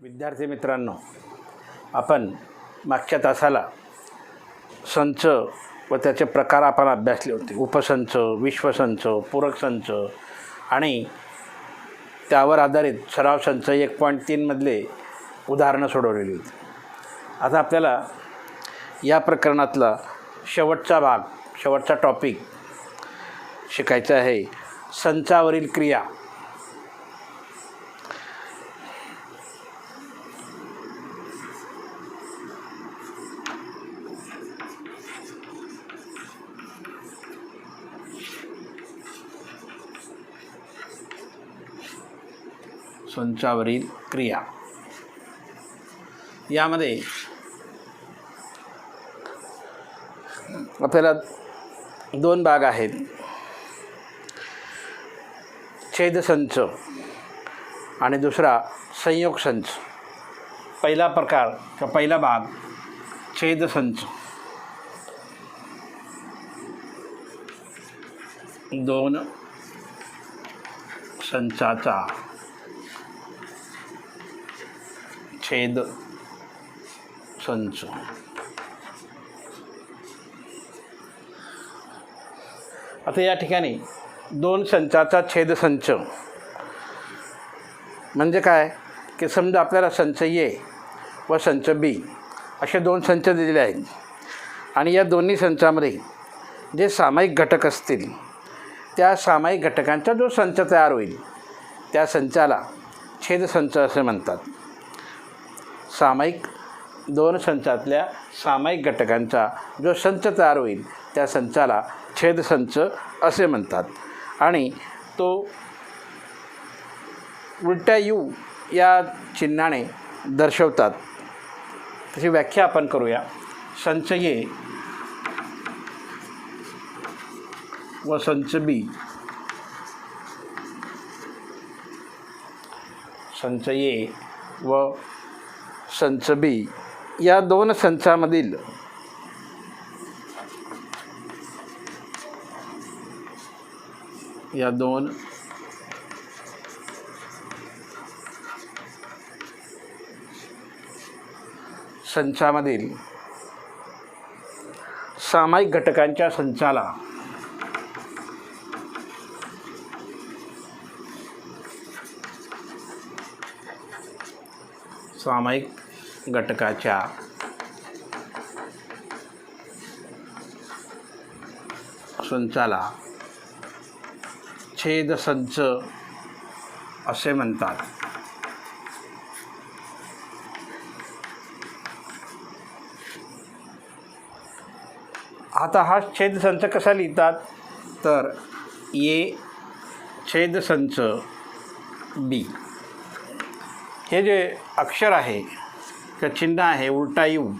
विद्यार्थी मित्रांनो, आपण मागच्या तासाला संच व त्याचे प्रकार आपण अभ्यासले होते. उपसंच, विश्वसंच, पूरक संच आणि त्यावर आधारित सराव संच 1.3 मधले उदाहरणं सोडवलेली होती. आता आपल्याला या प्रकरणातला शेवटचा टॉपिक शिकायचा आहे, संचावरील क्रिया. संचावरील क्रिया यामध्ये आपल्याला दोन भाग आहेत. छेदसंच आणि दुसरा संयोग संच. पहिला प्रकार किंवा पहिला भाग छेदसंच. दोन संचाचा छेद संच. आता या ठिकाणी दोन संचाचा छेद संच म्हणजे काय की समजा आपल्याला संच ए व संच बी असे दोन संच दिलेले आहेत आणि या दोन्ही संचामध्ये जे सामायिक घटक असतील त्या सामायिक घटकांचा जो संच तयार होईल त्या संचाला छेदसंच असे म्हणतात. सामायिक दोन संचातल्या सामायिक घटकांचा जो संच तयार होईल त्या संचाला छेदसंच असे म्हणतात आणि तो उलट्या यू या चिन्हाने दर्शवतात. त्याची व्याख्या आपण करूया. संच ए व संच बी. संच ए व संच बी या दोन संचामधील संचामधील सामायिक घटकांच्या संचाला सामायिक घटकाच्या संचाला छेदसंच असे म्हणतात. आता हा छेदसंच कसा लिहितात तर ए छेदसंच बी. हे जे अक्षर आहे किंवा चिन्ह आहे उलटा यू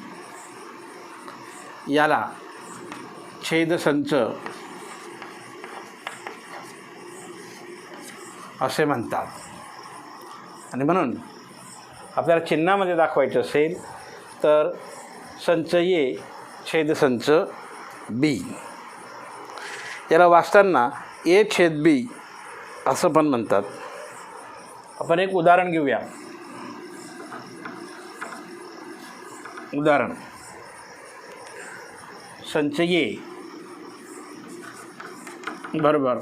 याला छेदसंच असे म्हणतात. आणि म्हणून आपल्याला चिन्हामध्ये दाखवायचं असेल तर संच ए छेदसंच बी. याला वाचताना ए छेद बी असं पण म्हणतात. आपण एक उदाहरण घेऊया. उदाहरण संच ए बरोबर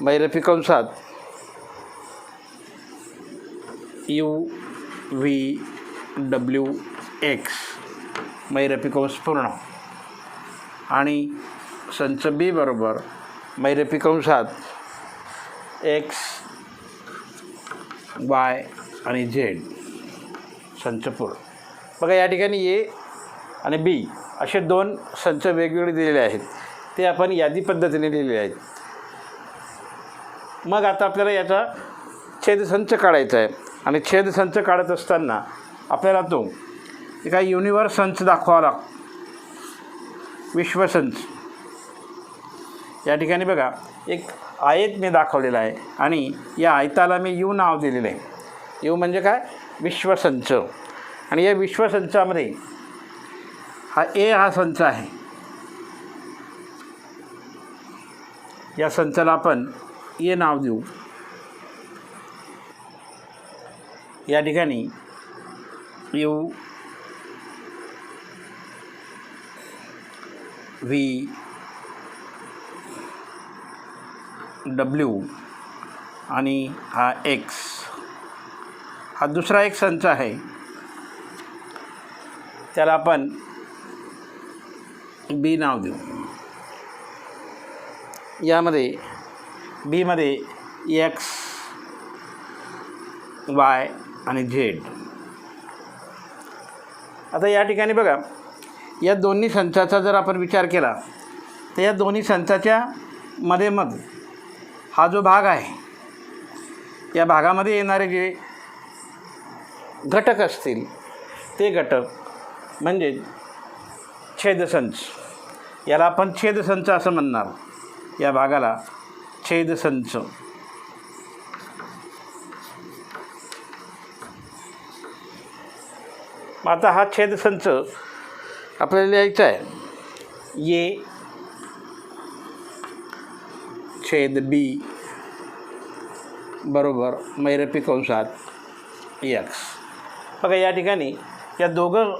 महिरपी कंसात यू व्ही डब्ल्यू एक्स महिरपी कंस पूर्ण आणि संच बी बरोबर महिरपी कंसात एक्स वाय आणि झेड संच पूर्ण. बघा या ठिकाणी ए आणि बी असे दोन संच वेगवेगळे दिलेले आहेत. ते आपण यादी पद्धतीने लिहिलेले आहेत. मग आता आपल्याला याचा छेदसंच काढायचा आहे आणि छेदसंच काढत असताना आपल्याला तो एका युनिवर्स संच दाखवावा लागतो. विश्वसंच. या ठिकाणी बघा एक आयत मी दाखवलेला आहे आणि या आयताला मी यू नाव दिलेलं आहे. यू म्हणजे काय विश्वसंच. आणि या विश्वसंचामध्ये हा संच आहे. या संचाला आपण ए नाव देऊ. या ठिकाणी यू व्ही डब्ल्यू आणि हा एक्स हा दुसरा एक संच आहे, त्याला आपण बी नाव देऊ. यामध्ये बीमध्ये एक्स, वाय आणि झेड. आता या ठिकाणी बघा, या दोन्ही संचाचा जर आपण विचार केला तर या दोन्ही संचाच्या मध्ये मग हा जो भाग आहे, या भागामध्ये येणारे जे घटक असतील ते घटक म्हणजे छेदसंच. याला आपण छेदसंच असं म्हणणार, या भागाला छेदसंच. आता हा छेदसंच आपल्याला लिहायचा आहे. ए छेद बी बरोबर मैरपी कंसात एक्स. बघा या ठिकाणी या दोघं,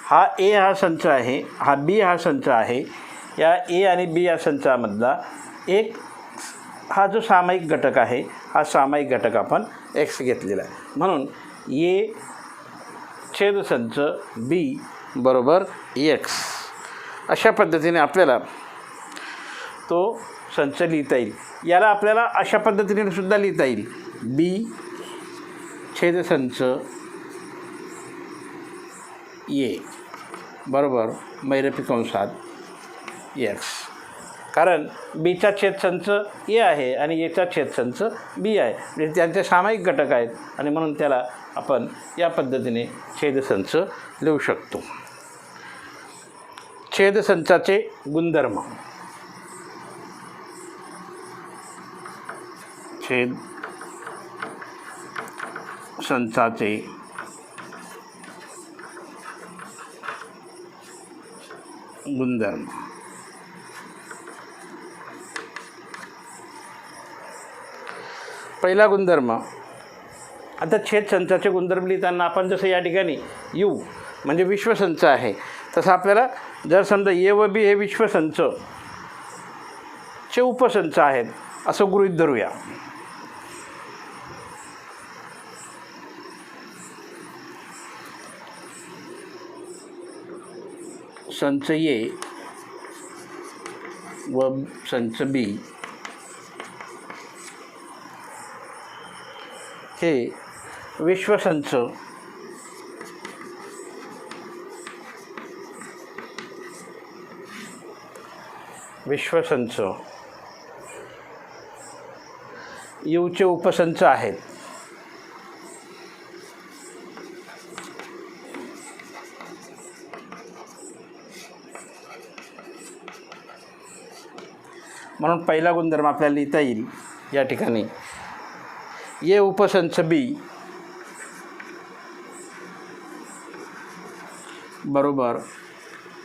हा ए हा संच आहे, हा बी हा संच आहे. या ए आणि बी या संचामधला एक हा जो सामायिक घटक आहे, हा सामायिक घटक आपण एक्स घेतलेला आहे. म्हणून ए छेदसंच बी बरोबर एक्स. अशा पद्धतीने आपल्याला तो संच लिहिता येईल. याला आपल्याला अशा पद्धतीने सुद्धा लिहिता येईल, बी छेदसंच ए बरोबर मैरपी कंसात एक्स. कारण बीचा छेदसंच ए आहे आणि एचा छेदसंच बी आहे, म्हणजे त्यांचे सामायिक घटक आहेत आणि म्हणून त्याला आपण या पद्धतीने छेदसंच लिहू शकतो. छेदसंचाचे गुणधर्म. छेद संचाचे गुणधर्म. पहिला गुणधर्म. आता छेद संचाचे गुणधर्म लिहिताना आपण जसं या ठिकाणी यू म्हणजे विश्वसंच आहे, तसं आपल्याला जर समजा ए व बी हे विश्वसंच चे उपसंच आहेत असं गृहीत धरूया. संच ए व संच बी हे विश्वसंच यूचे उपसंच आहेत. म्हणून पहिला गुणधर्म आपल्याला लिहिता येईल या ठिकाणी, ए उपसंच बी बरोबर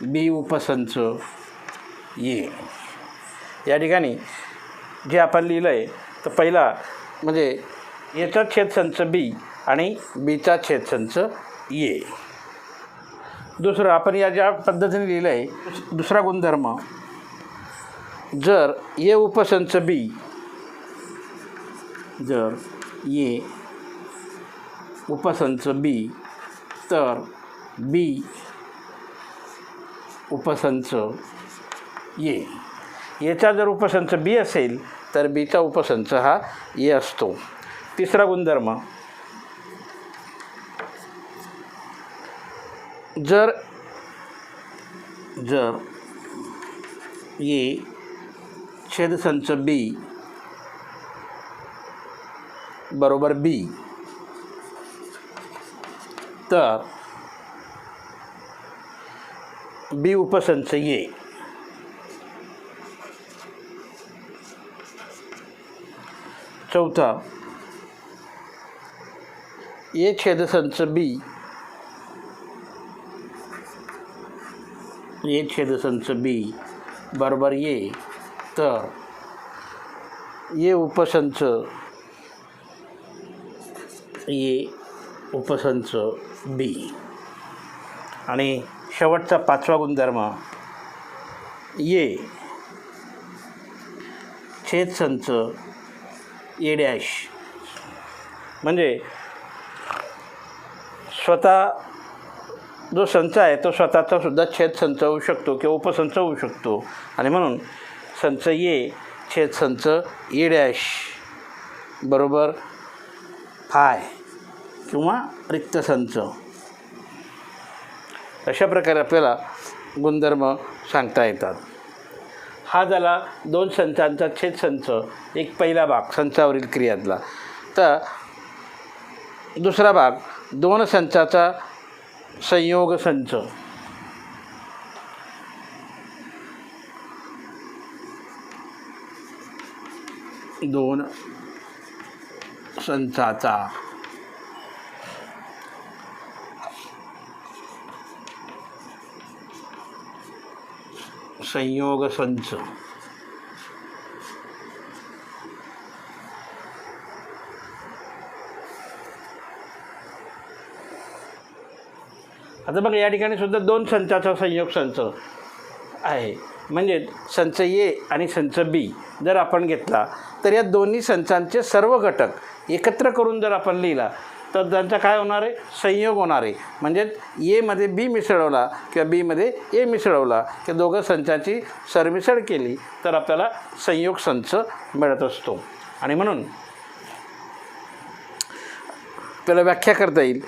बी उपसंच ए. या ठिकाणी जे आपण लिहिलं आहे तर पहिला म्हणजे एचा छेदसंच बी आणि बीचा छेदसंच ए. दुसरं आपण या ज्या पद्धतीने लिहिलं आहे, दुसरा गुणधर्म, जर ए उपसंच बी, जर ए उपसंच बी तर बी उपसंच ए. एचा जर उपसंच बी असेल तर बीचा उपसंच हा ए असतो. तिसरा गुणधर्म, जर ए छेदसंच बी बरोबर बी तर बी उपसंच ए. चौथा, ए छेदसंच बी, ए छेदसंच बी बरोबर ए तर ए उपसंच ए उपसंच बी. आणि शेवटचा 5वा गुणधर्म ए छेदसंच ए डॅश. म्हणजे स्वतः जो संच आहे तो स्वतःचा सुद्धा छेदसंच होऊ शकतो किंवा उपसंच होऊ शकतो. आणि म्हणून संच ए छेदसंच ए डॅश बरोबर फाय किंवा रिक्त संच. अशा प्रकारे आपल्याला गुणधर्म सांगता येतात. हा झाला 2 संचांचा छेदसंच, एक पहिला भाग संचावरील क्रियातला. तर दुसरा भाग 2 संचाचा संयोग संच. दोन संचाचा संयोग संच. आता बघा या ठिकाणी सुद्धा 2 संचाचा संयोग संच आहे. म्हणजे संच ए आणि संच बी जर आपण घेतला तर या दोन्ही संचांचे सर्व घटक एकत्र करून जर आपण लिहिला तर त्यांचा काय होणार आहे, संयोग होणार आहे. म्हणजे एमध्ये बी मिसळवला किंवा बीमध्ये ए मिसळवला किंवा दोघं संचांची सरमिसळ केली तर आपल्याला संयोग संच मिळत असतो. आणि म्हणून आपल्याला व्याख्या करता येईल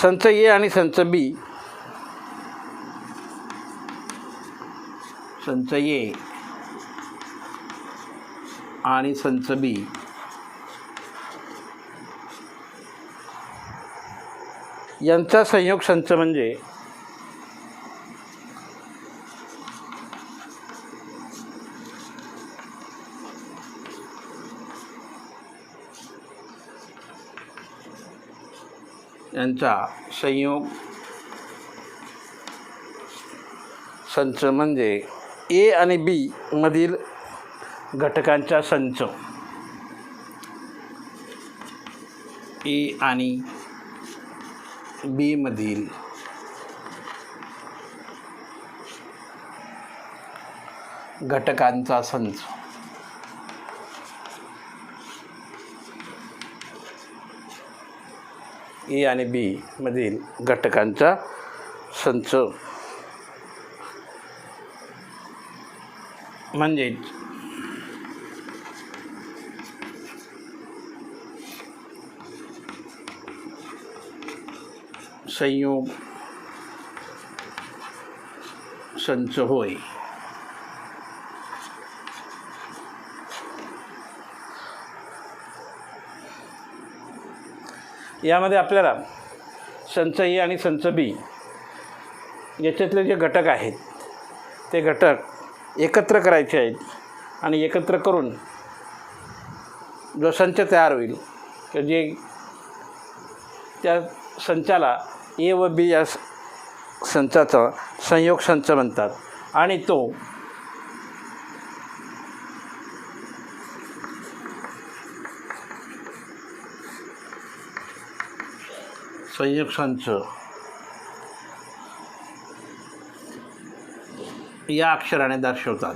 संच ए आणि संच बी. संच ए आणि संच बी यांचा संयोग संच म्हणजे यांचा संयोग संच म्हणजे ए आणि बी मधील घटकांचा संच. ए आणि बी मधील घटकांचा संच. ए आणि बी मधील घटकांचा संच म्हणजे संयोग संच होय. यामध्ये आपल्याला संच ए आणि संच बी याच्यातले जे घटक आहेत ते घटक एकत्र करायचे आहेत. आणि एकत्र करून जो संच तयार होईल की जे त्या संचाला ए व बी या संचाचा संयोग संच म्हणतात. आणि तो संयोग संच या अक्षराने दर्शवतात.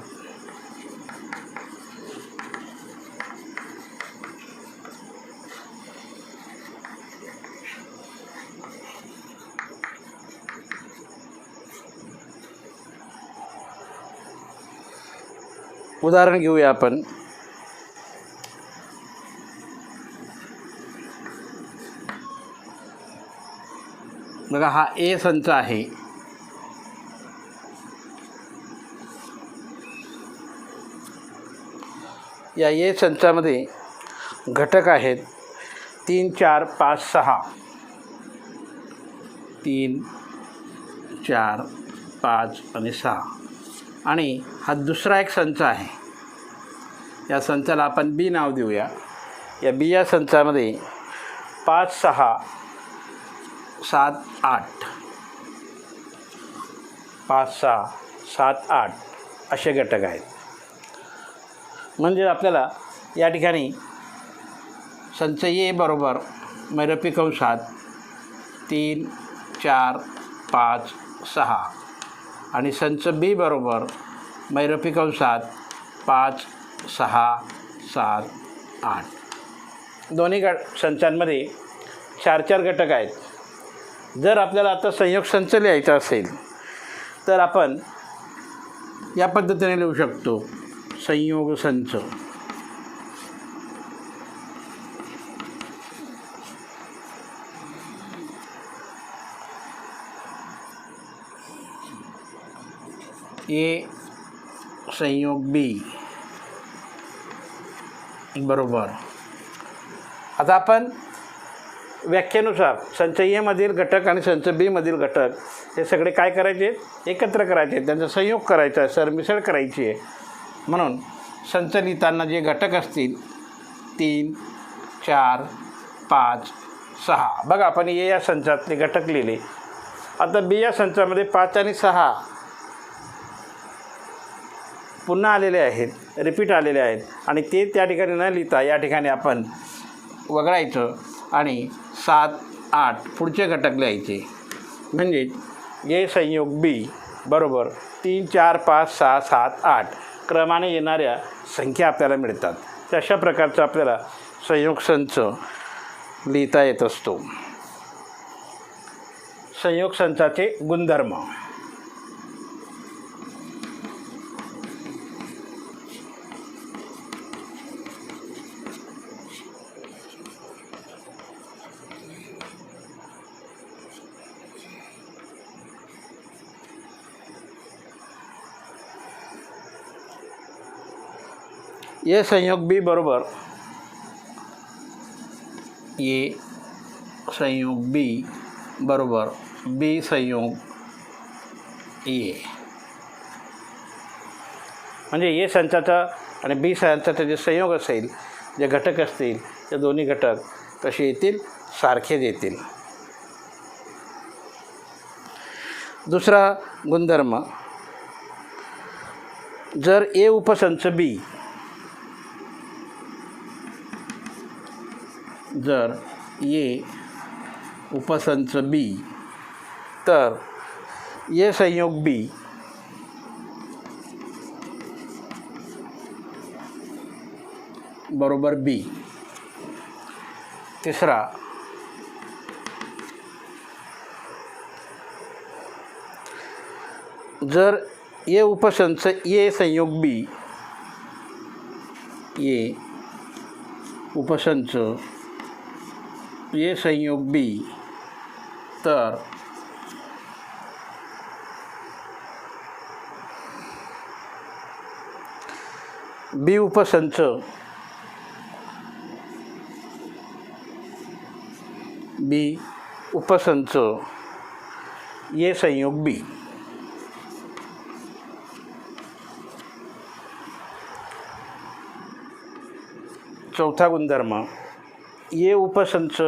उदाहरण घेऊया आपण. बघा हा ए संच आहे. या ए संचामध्ये घटक आहेत 3, 4, 5, 6. 3, 4, 5 आणि 6. आणि हा दुसरा एक संच आहे. या संचाला आपण बी नाव देऊया. या बी या संचामध्ये 5, 6, 7, 8 5, 6, 7, 8 असे घटक आहेत. म्हणजे आपल्याला या ठिकाणी संच ए बरोबर मैरपी कंसात 3 4 5 6 आणि संच बी बरोबर मैरपी कंसात 5 6 7 8. दोन्ही संचांमध्ये 4 घटक आहेत. जर आपल्याला आता संयोग संच लिहायचा असेल तर आपण या पद्धतीने लिहू शकतो. संयोग संच ए संयोग बी बरोबर. आता आपण व्याख्येनुसार संच एमधील घटक आणि संच बीमधील घटक हे सगळे काय करायचे, एकत्र करायचे, त्यांचा संयोग करायचा आहे, सरमिसळ करायची आहे. म्हणून संच लिहिताना जे घटक असतील 3 4 5 6 बघा आपण ए या संचातले घटक लिहिले. आता बी या संचामध्ये 5 आणि 6 पुन्हा आलेले आहेत, रिपीट आलेले आहेत आणि ते त्या ठिकाणी न लिहिता या ठिकाणी आपण वगळायचं आणि 7 8 पुढचे घटक लिहायचे. म्हणजे ए संयोग बी बरोबर 3 4 5 6 7 8 क्रमाने येणाऱ्या संख्या आपल्याला मिळतात. तर अशा प्रकारचा आपल्याला संयोग संच लिहिता येत असतो. संयोग संचाचे गुणधर्म. ए संयोग बी बरोबर ए संयोग बी बरोबर बी संयोग ए. म्हणजे ए संचाचा आणि बी संचाचा जे संयोग असेल, जे घटक असतील, ते दोन्ही घटक कसे येतील, सारखेच येतील. दुसरा गुणधर्म, जर ए उपसंच बी जर ए उपसंच बी तर ए संयोग बी बरोबर बी. तिसरा, जर ए उपसंच ए संयोग बी ए उपसंच ए संयोग बी तर बी उपसंच बी उपसंच ए संयोग बी. चौथा गुणधर्म, ए उपसंच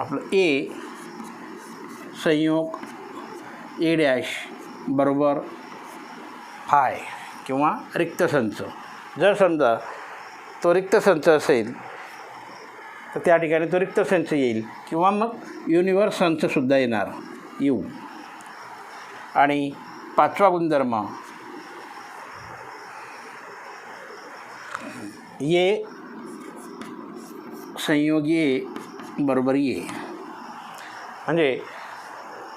आपलं ए संयोग ए डॅश बरोबर फाय किंवा रिक्त संच. जर समजा तो रिक्त संच असेल तर त्या ठिकाणी तो रिक्त संच येईल किंवा मग युनिवर्स संचसुद्धा येणार यू. आणि पाचवा गुणधर्म, ए संयोग ए बरोबर ए. म्हणजे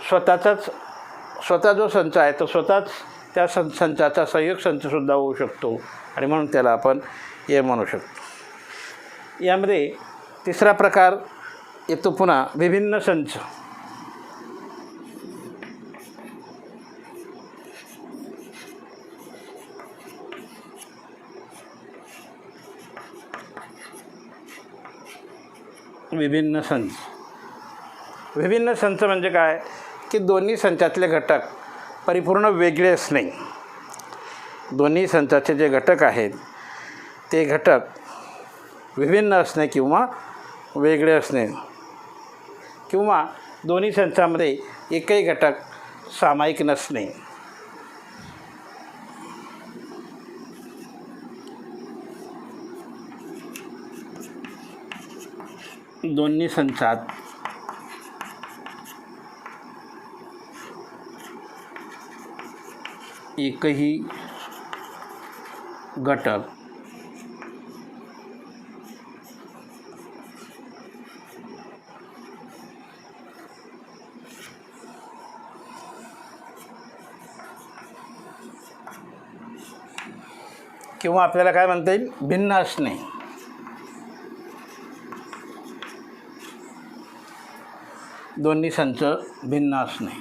स्वतः जो संच आहे तो स्वतःच त्या संचाचा संयोग संचसुद्धा होऊ शकतो आणि म्हणून त्याला आपण ए म्हणू शकतो. यामध्ये तिसरा प्रकार येतो पुन्हा विभिन्न संच. विभिन्न संच. विभिन्न संच म्हणजे काय की दोन्ही संचातले घटक परिपूर्ण वेगळे असणे. दोन्ही संचाचे जे घटक आहेत ते घटक विभिन्न असणे किंवा वेगळे असणे किंवा दोन्ही संचामध्ये एकही घटक सामायिक नसणे. दोन्ही संचात एकही घटक किंवा आपल्याला काय म्हणता येईल, भिन्न असणे. दोन्ही संच भिन्न असणे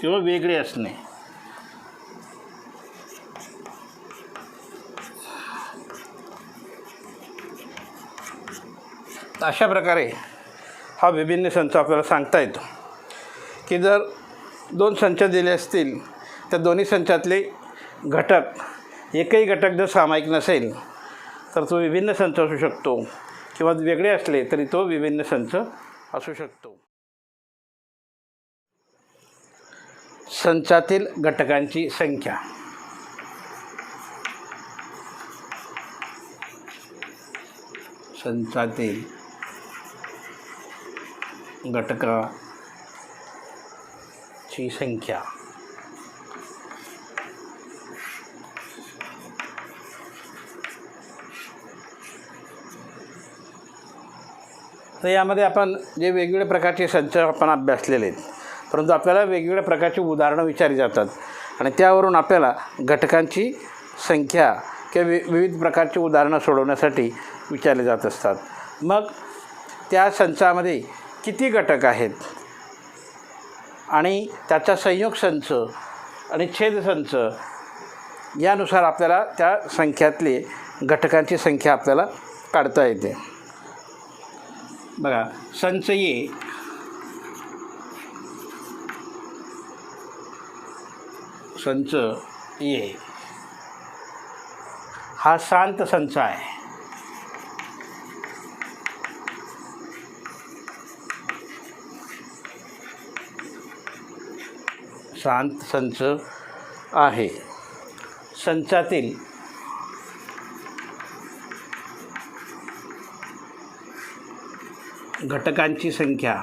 किंवा वेगळे असणे. अशा प्रकारे हा विभिन्न संच आपल्याला सांगता येतो की जर दोन संच दिले असतील तर दोन्ही संचातले घटक, एकही घटक जर सामायिक नसेल तर तो विभिन्न संच असू शकतो किंवा वेगळे असले तरी तो विभिन्न संच असू शकतो. संचातील घटकांची संख्या. संचातील घटकाची संख्या तर यामध्ये आपण जे वेगवेगळ्या प्रकारचे संच आपण अभ्यासलेले आहेत, परंतु आपल्याला वेगवेगळ्या प्रकारची उदाहरणं विचारली जातात आणि त्यावरून आपल्याला घटकांची संख्या किंवा विविध प्रकारची उदाहरणं सोडवण्यासाठी विचारले जात असतात. मग त्या संचामध्ये किती घटक आहेत आणि त्याचा संयोग संच आणि छेद संच यानुसार आपल्याला त्या संख्यातली घटकांची संख्या आपल्याला काढता येते. बघा, संच ए हा शांत संच आहे. शांत संच आहे. संचातील घटकांची संख्या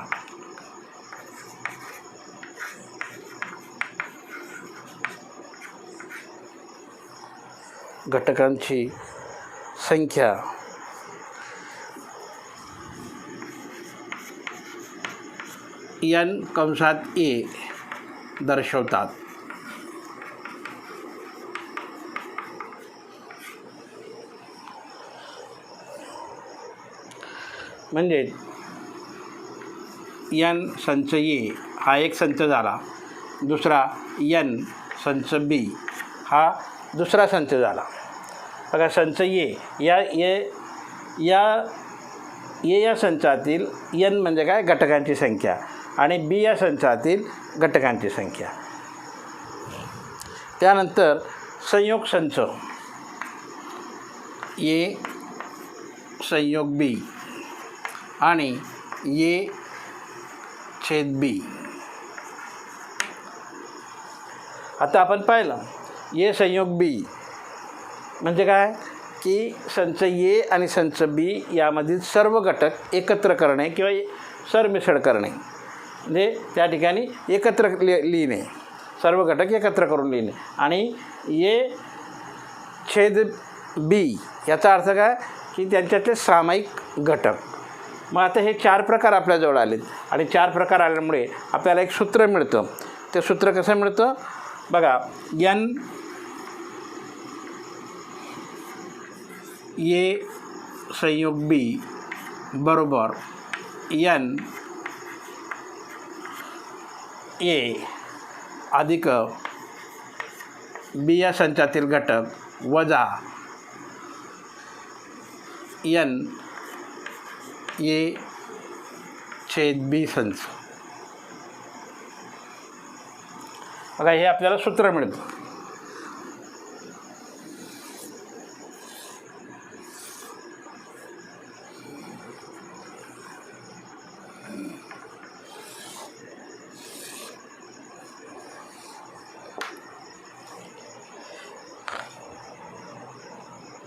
n कंसात ए दर्शवतात. म्हणजे n संच ए हा एक संच झाला, दुसरा n संच बी हा दुसरा संच झाला. बघा, संच ए या संचातील n म्हणजे काय, घटकांची संख्या, आणि बी या संचातील घटकांची संख्या. त्यानंतर संयोग संच ए संयोग बी आणि ए छेद बी. आता आपण पाहिलं ए संयोग बी म्हणजे काय की संच ए आणि संच बी यामधील सर्व घटक एकत्र करणे किंवा सरमिसळ करणे, म्हणजे त्या ठिकाणी एकत्र लिहिणे, सर्व घटक एकत्र करून लिहिणे. आणि ए छेद बी याचा अर्थ काय की त्यांच्यातले सामायिक घटक. मग आता हे 4 प्रकार आपल्याजवळ आलेत आणि 4 प्रकार आल्यामुळे आपल्याला एक सूत्र मिळतं. ते सूत्र कसं मिळतं बघा, n ए संयोग बी बरोबर n ए अधिक बी या संचातील घटक वजा n ए छेद बी संच. बघा, हे आपल्याला सूत्र मिळतं.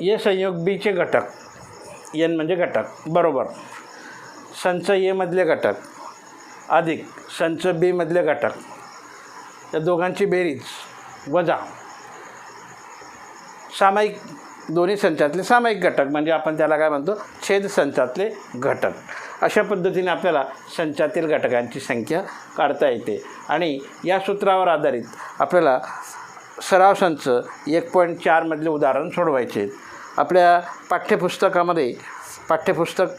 ए संयोग बीचे घटक n म्हणजे घटक बरोबर संच ए मधले घटक अधिक संच बी मधले घटक या दोघांची बेरीज वजा सामायिक दोन्ही संचातले सामायिक घटक म्हणजे आपण त्याला काय म्हणतो छेद संचातले घटक. अशा पद्धतीने आपल्याला संचातील घटकांची संख्या काढता येते आणि या सूत्रावर आधारित आपल्याला सराव संच 1.4 मधले उदाहरण सोडवायचे. आपल्या पाठ्यपुस्तकामध्ये पाठ्यपुस्तक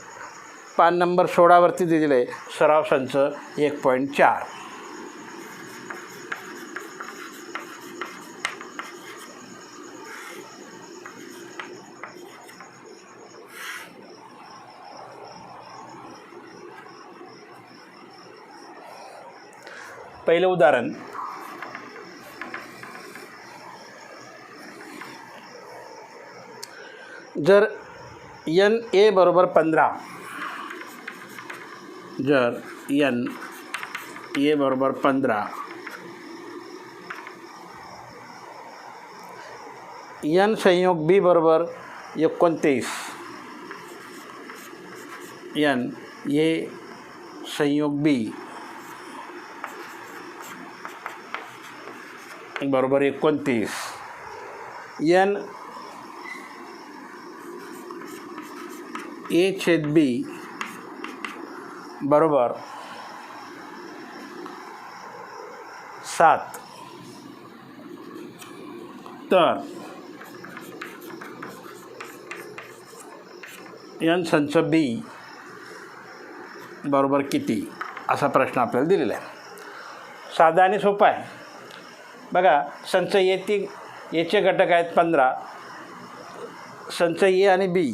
पान नंबर 16 वरती दिलेलं आहे सराव संच 1.4. पहिलं उदाहरण जर एन ए बरोबर 15 जर एन ए बरोबर 15 एन संयोग बी बरोबर 29 एन ए संयोग बी बरोबर 29 एन ए छेद बी बरोबर 7 तर एन संच बी बरोबर किती असा प्रश्न आपल्याला दिलेला आहे. साधा आणि सोपा आहे. बघा संच एचे घटक आहेत 15. संच ए आणि बी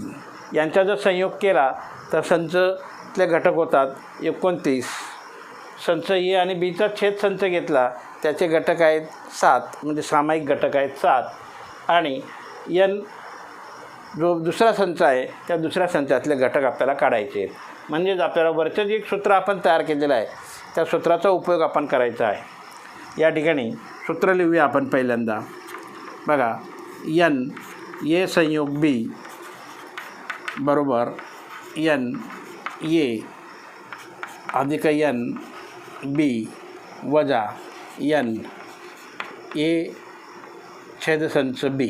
यांचा जर संयोग केला तर संचले घटक होतात 29. संच ए आणि बीचा छेद संच घेतला त्याचे घटक आहेत 7 म्हणजे सामायिक घटक आहेत 7 आणि एन जो दुसरा संच आहे त्या दुसऱ्या संचातले घटक आपल्याला काढायचे आहेत. म्हणजेच आपल्याला वरचं जे एक सूत्र आपण तयार केलेलं आहे त्या सूत्राचा उपयोग आपण करायचा आहे. या ठिकाणी सूत्र लिहूया आपण पहिल्यांदा. बघा एन ए संयोग बी बरोबर एन ए अधिक एन बी वजा एन ए छेदसंच बी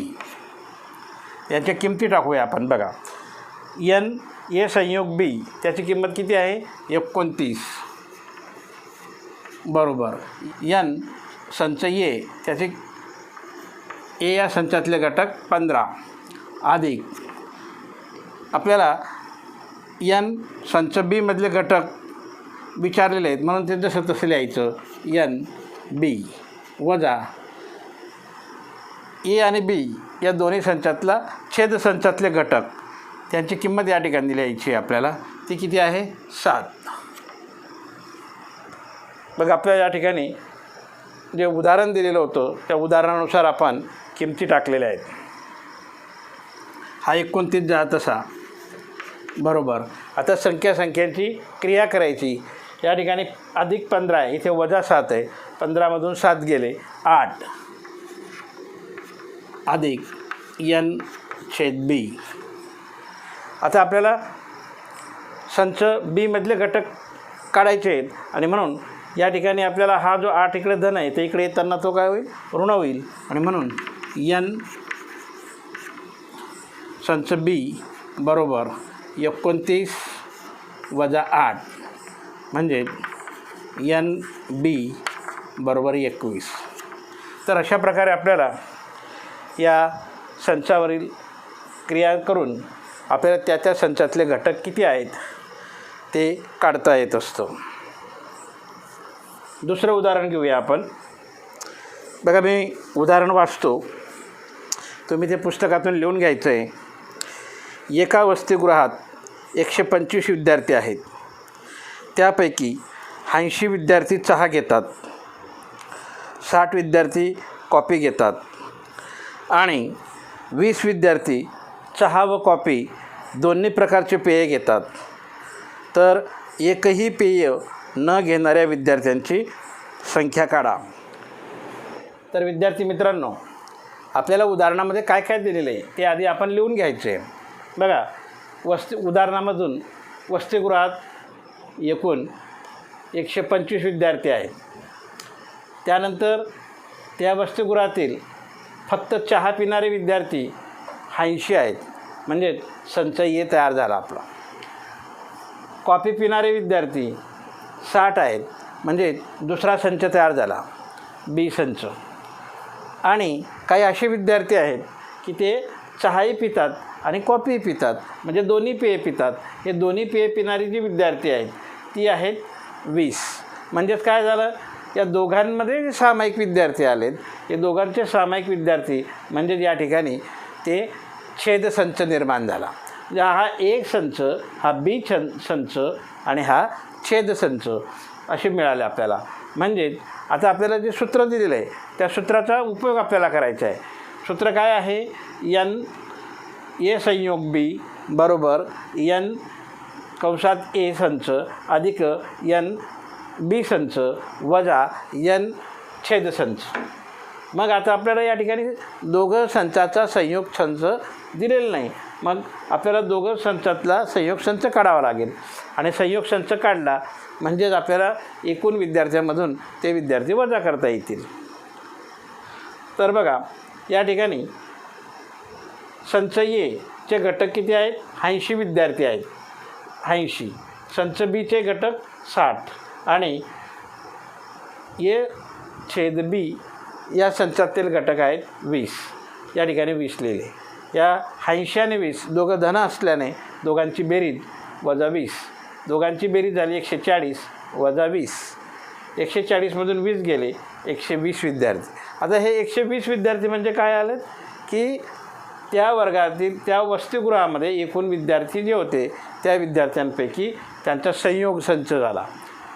याच्या किमती टाकूया आपण. बघा एन ए संयोग बी त्याची किंमत किती आहे 29 बरोबर एन संच ए त्याचे ए या संचातले घटक 15 अधिक आपल्याला एन संच बी मधले घटक विचारलेले आहेत म्हणून ते जसं तसं लिहायचं एन बी वजा ए आणि बी या दोन्ही संचातला छेद संचातले घटक त्यांची किंमत या ठिकाणी लिहायची आपल्याला. ती किती आहे 7. बघ आपल्याला या ठिकाणी जे उदाहरण दिलेलं होतं त्या उदाहरणानुसार आपण किमती टाकलेल्या आहेत. हा 29 जा तसा बरोबर. आता संख्यांची क्रिया करायची. या ठिकाणी अधिक 15 आहे इथे वजा 7 आहे 15मधून 7 गेले 8 अधिक एन छेद बी. आता आपल्याला संच बी मधले घटक काढायचे आहेत आणि म्हणून या ठिकाणी आपल्याला हा जो 8 इकडे धन आहे तर इकडे येताना तो काय होईल ऋण होईल आणि म्हणून एन संच बी बरोबर 29 वजा 8 म्हणजे एन बी बरोबर 21. तर अशा प्रकारे आपल्याला या संचावरील क्रिया करून आपल्याला त्या संचातले घटक किती आहेत ते काढता येत असतं. दुसरं उदाहरण घेऊया आपण. बघा मी उदाहरण वाचतो तुम्ही ते पुस्तकातून लिहून घ्यायचं आहे. एका वसतिगृहात 125 विद्यार्थी आहेत. त्यापैकी 80 विद्यार्थी चहा घेतात, 60 विद्यार्थी कॉफी घेतात आणि 20 विद्यार्थी चहा व कॉफी दोन्ही प्रकारचे पेय घेतात. तर एकही पेय न घेणाऱ्या विद्यार्थ्यांची संख्या काढा. तर विद्यार्थी मित्रांनो आपल्याला उदाहरणामध्ये काय काय दिलेलं आहे ते आधी आपण लिहून घ्यायचे. बघा उदाहरणामधून वसतिगृहात एकूण 125 विद्यार्थी आहेत. त्यानंतर त्या वसतिगृहातील फक्त चहा पिणारे विद्यार्थी 80 आहेत, म्हणजे संच ए तयार झाला आपला. कॉफी पिणारे विद्यार्थी 60 आहेत, म्हणजे दुसरा संच तयार झाला, बी संच. आणि काही असे विद्यार्थी आहेत की ते चहाही पितात आणि कॉफीही पितात, म्हणजे दोन्ही पेय पितात. हे दोन्ही पेय पिणारी जी विद्यार्थी आहेत ती आहेत 20. म्हणजेच काय झालं, या दोघांमध्ये जे सामायिक विद्यार्थी आलेत, हे दोघांचे सामायिक विद्यार्थी म्हणजे या ठिकाणी ते छेदसंच निर्माण झाला. म्हणजे हा एक संच, हा बी संच आणि हा छेदसंच असे मिळाले आपल्याला. म्हणजे आता आपल्याला जे सूत्र दिलेलं आहे त्या सूत्राचा उपयोग आपल्याला करायचा आहे. सूत्र काय आहे, एन ए संयोग बी बरोबर एन कंसात ए संच अधिक एन बी संच वजा एन छेदसंच. मग आता आपल्याला या ठिकाणी दोघं संचाचा संयोग संच दिलेला नाही, मग आपल्याला दोघं संचातला संयोग संच काढावा लागेल. आणि संयोग संच काढला म्हणजेच आपल्याला एकूण विद्यार्थ्यांमधून ते विद्यार्थी वजा करता येतील. तर बघा या ठिकाणी संच ए चे घटक किती आहेत, 80 विद्यार्थी आहेत, 80. संच बीचे घटक 60 आणि ए छेद बी या संचातील घटक आहेत 20. या ठिकाणी 20 लिहिले. या 80 आणि 20 दोघं धन असल्याने दोघांची बेरीज वजा 20. दोघांची बेरीज झाली 140 वजा 20. 140मधून 20 गेले, 120 विद्यार्थी. आता हे 120 विद्यार्थी म्हणजे काय आलं की त्या वर्गातील त्या वसतिगृहामध्ये एकूण विद्यार्थी जे होते त्या विद्यार्थ्यांपैकी त्यांचा संयोग संच झाला.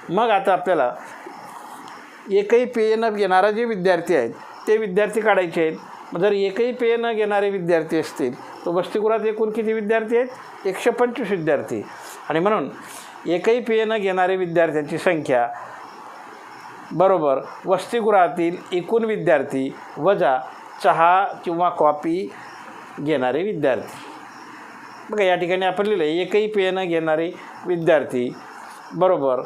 मग आता आपल्याला एकही पेय न घेणारा जे विद्यार्थी आहेत ते विद्यार्थी काढायचे आहेत. मग जर एकही पेय न घेणारे विद्यार्थी असतील तर वसतिगृहात एकूण किती विद्यार्थी आहेत, 125 विद्यार्थी. आणि म्हणून एकही पेय न घेणारे विद्यार्थ्यांची संख्या बरोबर वसतिगृहातील एकूण विद्यार्थी वजा चहा किंवा कॉफी घेणारे विद्यार्थी. बघा या ठिकाणी आपण लिहिलं आहे एकही पेय न घेणारे विद्यार्थी बरोबर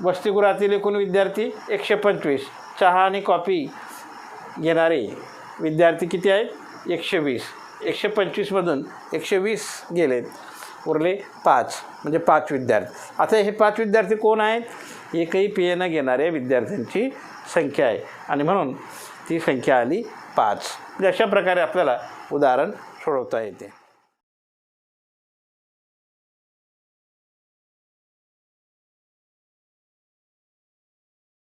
वसतिगृहातील एकूण विद्यार्थी 125. चहा आणि कॉफी घेणारे विद्यार्थी किती आहेत, 120. 125मधून 120 गेलेत, उरले 5, म्हणजे 5 विद्यार्थी. आता हे 5 विद्यार्थी कोण आहेत, एकही पेय न घेणाऱ्या विद्यार्थ्यांची संख्या आहे आणि म्हणून ती संख्या आली 5. म्हणजे अशा प्रकारे आपल्याला उदाहरण सोडवता येते.